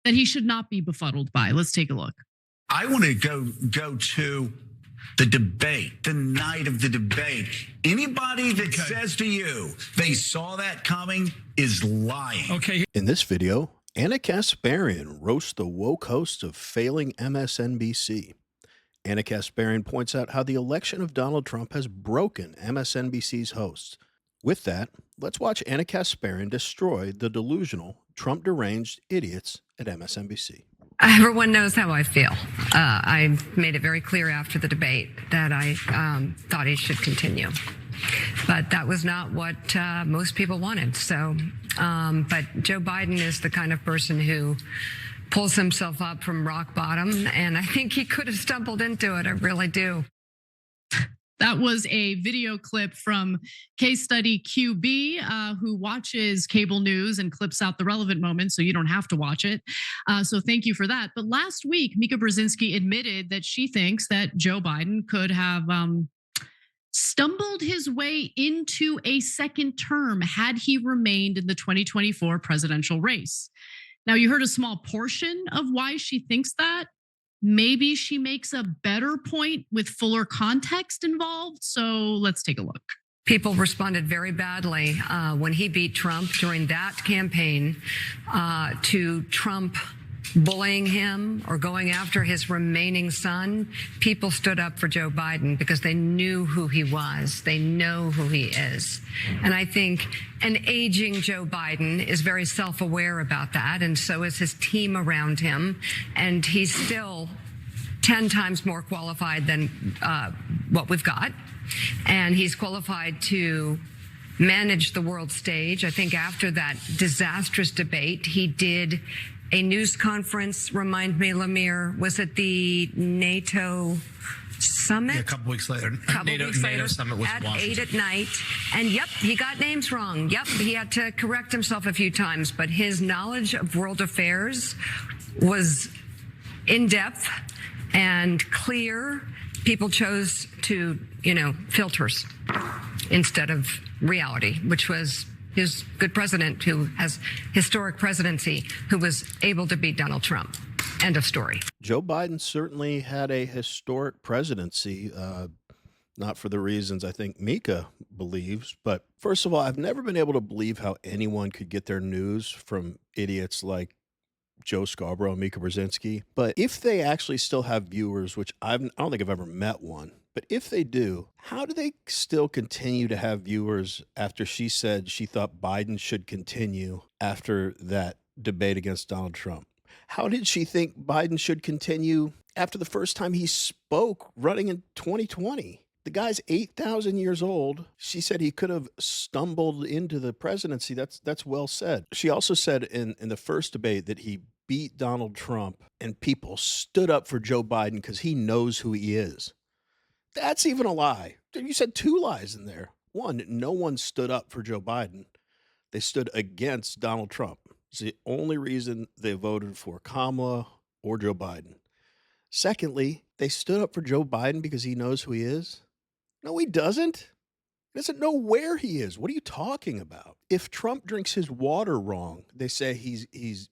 that he should not be befuddled by. Let's take a look. I want to go to the debate, the night of the debate. Anybody that says to you they saw that coming is lying. Okay. In this video, Ana Kasparian roasts the woke hosts of failing MSNBC. Ana Kasparian points out how the election of Donald Trump has broken MSNBC's hosts. With that, let's watch Ana Kasparian destroy the delusional, Trump-deranged idiots at MSNBC. Everyone knows how I feel. I made it very clear after the debate that I thought he should continue. But that was not what most people wanted. So, but Joe Biden is the kind of person who pulls himself up from rock bottom, and I think he could have stumbled into it. I really do. That was a video clip from Case Study QB, who watches cable news and clips out the relevant moments so you don't have to watch it. So thank you for that. But last week, Mika Brzezinski admitted that she thinks that Joe Biden could have stumbled his way into a second term had he remained in the 2024 presidential race. Now, you heard a small portion of why she thinks that. Maybe she makes a better point with fuller context involved. So let's take a look. People responded very badly when he beat Trump during that campaign to Trump bullying him or going after his remaining son. People stood up for Joe Biden because they knew who he was. They know who he is. And I think an aging Joe Biden is very self-aware about that, and so is his team around him. And he's still 10 times more qualified than what we've got. And he's qualified to manage the world stage. I think after that disastrous debate, he did a news conference. Remind me, Lemire, was it the NATO summit? Yeah, a couple weeks later. NATO summit was at Washington. 8 at night. And yep, he got names wrong. Yep, he had to correct himself a few times, but his knowledge of world affairs was in depth and clear. People chose to, filters instead of reality, which was his good president who has historic presidency, who was able to beat Donald Trump. End of story. Joe Biden certainly had a historic presidency, not for the reasons I think Mika believes. But first of all, I've never been able to believe how anyone could get their news from idiots like Joe Scarborough and Mika Brzezinski. But if they actually still have viewers, which I don't think I've ever met one, but if they do, how do they still continue to have viewers after she said she thought Biden should continue after that debate against Donald Trump? How did she think Biden should continue after the first time he spoke running in 2020? The guy's 8,000 years old. She said he could have stumbled into the presidency. That's well said. She also said in the first debate that he beat Donald Trump and people stood up for Joe Biden because he knows who he is. That's even a lie. You said two lies in there. One, no one stood up for Joe Biden. They stood against Donald Trump. It's the only reason they voted for Kamala or Joe Biden. Secondly, they stood up for Joe Biden because he knows who he is. No, he doesn't. He doesn't know where he is. What are you talking about? If Trump drinks his water wrong, they say he's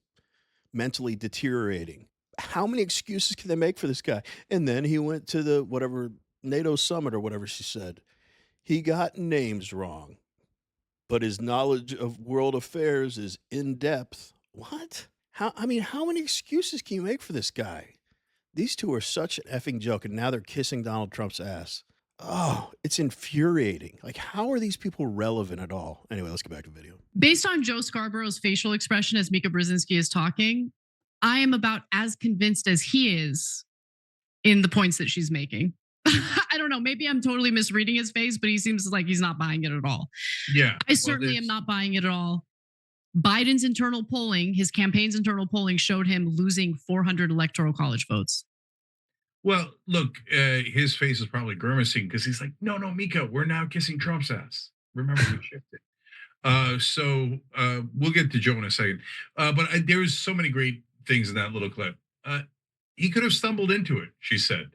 mentally deteriorating. How many excuses can they make for this guy? And then he went to the whatever NATO summit or whatever she said. He got names wrong, but his knowledge of world affairs is in depth. What? How many excuses can you make for this guy? These two are such an effing joke, and now they're kissing Donald Trump's ass. Oh, it's infuriating. Like, how are these people relevant at all? Anyway, let's get back to the video. Based on Joe Scarborough's facial expression as Mika Brzezinski is talking, I am about as convinced as he is in the points that she's making. I don't know. Maybe I'm totally misreading his face, but he seems like he's not buying it at all. Yeah. I certainly am not buying it at all. Biden's internal polling, his campaign's internal polling showed him losing 400 electoral college votes. Well, look, his face is probably grimacing because he's like, no, Mika, we're now kissing Trump's ass. Remember, we shifted. So we'll get to Joe in a second. But there was so many great things in that little clip. He could have stumbled into it, she said.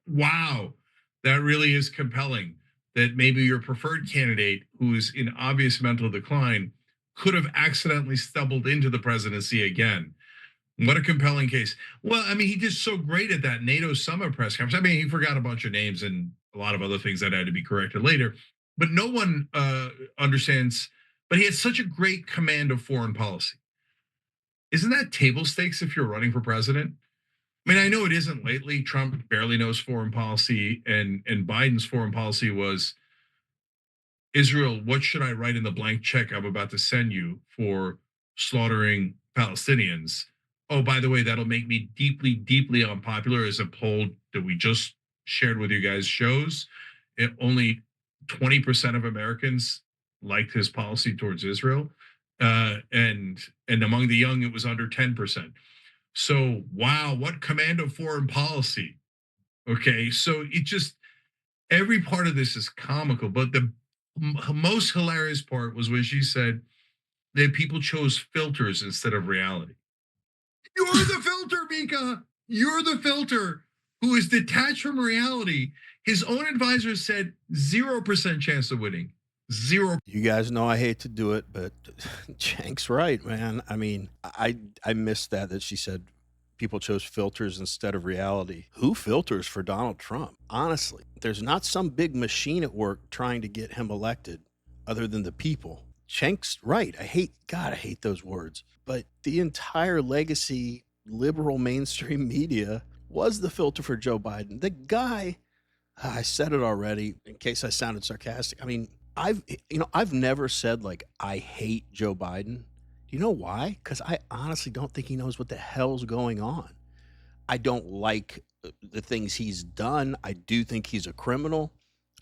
Wow, that really is compelling. That maybe your preferred candidate, who is in obvious mental decline, could have accidentally stumbled into the presidency again. What a compelling case. Well, I mean, he did so great at that NATO summit press conference. I mean, he forgot a bunch of names and a lot of other things that had to be corrected later, but no one understands, but he had such a great command of foreign policy. Isn't that table stakes if you're running for president? I mean, I know it isn't lately. Trump barely knows foreign policy, and Biden's foreign policy was, Israel, what should I write in the blank check I'm about to send you for slaughtering Palestinians? Oh, by the way, that'll make me deeply, deeply unpopular, as a poll that we just shared with you guys shows. Only 20% of Americans liked his policy towards Israel. And among the young, it was under 10%. So, wow, what command of foreign policy. Okay, so it just, every part of this is comical, but the most hilarious part was when she said that people chose filters instead of reality. You're the filter, Mika. You're the filter who is detached from reality. His own advisor said 0% chance of winning. 0. You guys know I hate to do it, but Cenk's right, man. I mean, I missed that she said people chose filters instead of reality. Who filters for Donald Trump? Honestly, there's not some big machine at work trying to get him elected other than the people. Cenk's right. I hate those words. But the entire legacy liberal mainstream media was the filter for Joe Biden. The guy, I said it already in case I sounded sarcastic. I mean, I've never said like I hate Joe Biden. Do you know why? Because I honestly don't think he knows what the hell's going on. I don't like the things he's done. I do think he's a criminal.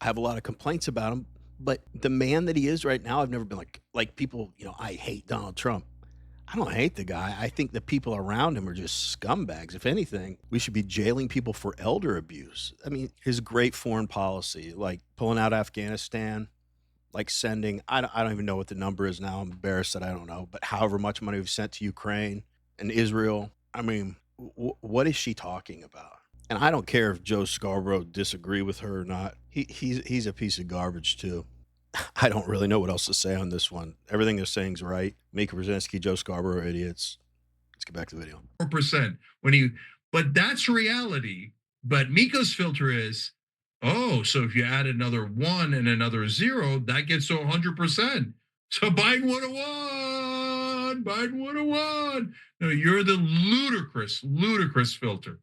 I have a lot of complaints about him. But the man that he is right now, I've never been like people, I hate Donald Trump. I don't hate the guy. I think the people around him are just scumbags. If anything, we should be jailing people for elder abuse. I mean, his great foreign policy, like pulling out Afghanistan, like sending, I don't even know what the number is now. I'm embarrassed that I don't know, but however much money we've sent to Ukraine and Israel. I mean, what is she talking about? And I don't care if Joe Scarborough disagree with her or not. He's a piece of garbage too. I don't really know what else to say on this one. Everything they're saying is right. Mika Brzezinski, Joe Scarborough, idiots. Let's get back to the video. 4% but that's reality. But Mika's filter is, oh, so if you add another 1 and another 0, that gets to 100%. So Biden would have won. Biden would have won. No, you're the ludicrous filter.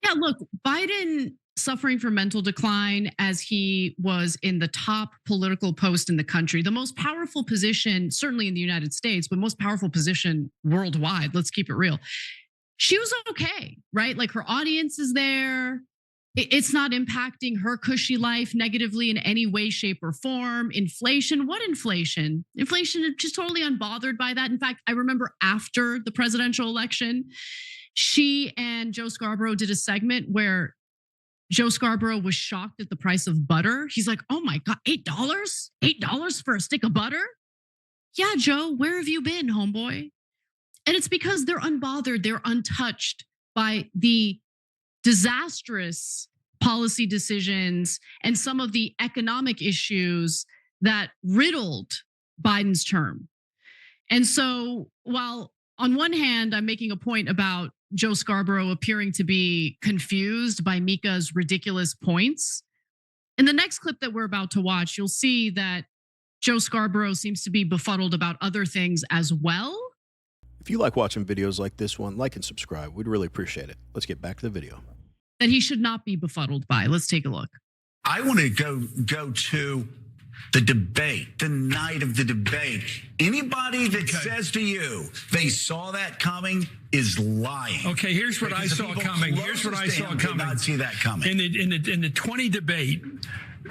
Yeah, look, Biden suffering from mental decline as he was in the top political post in the country, the most powerful position, certainly in the United States, but most powerful position worldwide. Let's keep it real. She was okay, right? Like her audience is there. It's not impacting her cushy life negatively in any way, shape, or form. Inflation, what inflation? Inflation is just totally unbothered by that. In fact, I remember after the presidential election, she and Joe Scarborough did a segment where Joe Scarborough was shocked at the price of butter. He's like, oh my God, $8? $8 for a stick of butter? Yeah, Joe, where have you been, homeboy? And it's because they're unbothered, they're untouched by the disastrous policy decisions and some of the economic issues that riddled Biden's term. And so while on one hand, I'm making a point about Joe Scarborough appearing to be confused by Mika's ridiculous points, in the next clip that we're about to watch, you'll see that Joe Scarborough seems to be befuddled about other things as well. If you like watching videos like this one, like and subscribe. We'd really appreciate it. Let's get back to the video. That he should not be befuddled by. Let's take a look. I want to go to the debate, the night of the debate. Anybody that says to you they saw that coming is lying. Okay, here's what I saw coming. Here's what I saw coming. Did not see that coming. In the 20 debate,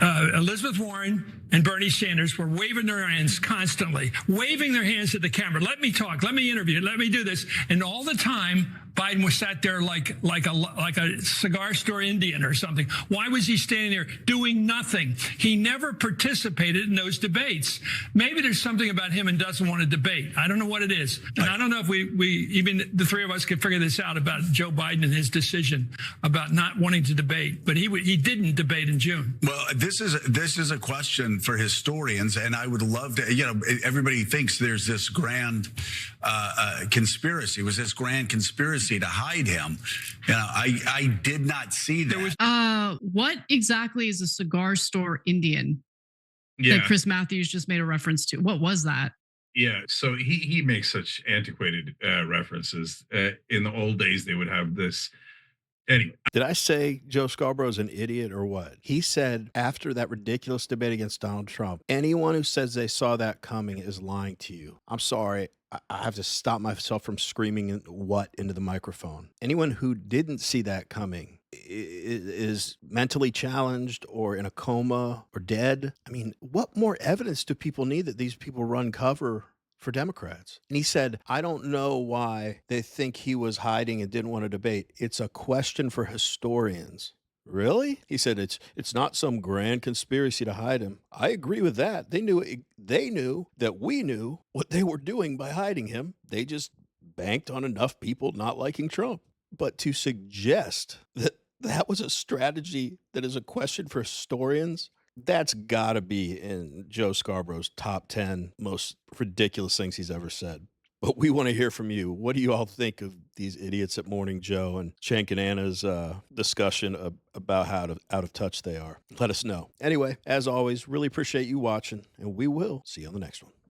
Elizabeth Warren and Bernie Sanders were waving their hands constantly, waving their hands at the camera. Let me talk. Let me interview. Let me do this. And all the time, Biden was sat there like a cigar store Indian or something. Why was he standing there doing nothing? He never participated in those debates. Maybe there's something about him and doesn't want to debate. I don't know what it is. And I don't know if we even the three of us could figure this out about Joe Biden and his decision about not wanting to debate. But he didn't debate in June. Well, this is a question for historians, and I would love to. Everybody thinks there's this grand conspiracy. It was this grand conspiracy to hide him. I did not see that. What exactly is a cigar store Indian Yeah. that Chris Matthews just made a reference to? What was that? Yeah, so he makes such antiquated references. In the old days, they would have this. Anyway, Did I say Joe Scarborough's an idiot or what? He said after that ridiculous debate against Donald Trump, anyone who says they saw that coming is lying to you. I'm sorry. I have to stop myself from screaming what into the microphone. Anyone who didn't see that coming is mentally challenged or in a coma or dead. I mean, what more evidence do people need that these people run cover for Democrats? And he said, I don't know why they think he was hiding and didn't want to debate. It's a question for historians. Really? He said it's not some grand conspiracy to hide him. I agree with that. They knew that we knew what they were doing by hiding him. They just banked on enough people not liking Trump. But to suggest that that was a strategy that is a question for historians, that's got to be in Joe Scarborough's top 10 most ridiculous things he's ever said. But we want to hear from you. What do you all think of these idiots at Morning Joe and Cenk and Anna's discussion about how out of touch they are? Let us know. Anyway, as always, really appreciate you watching, and we will see you on the next one.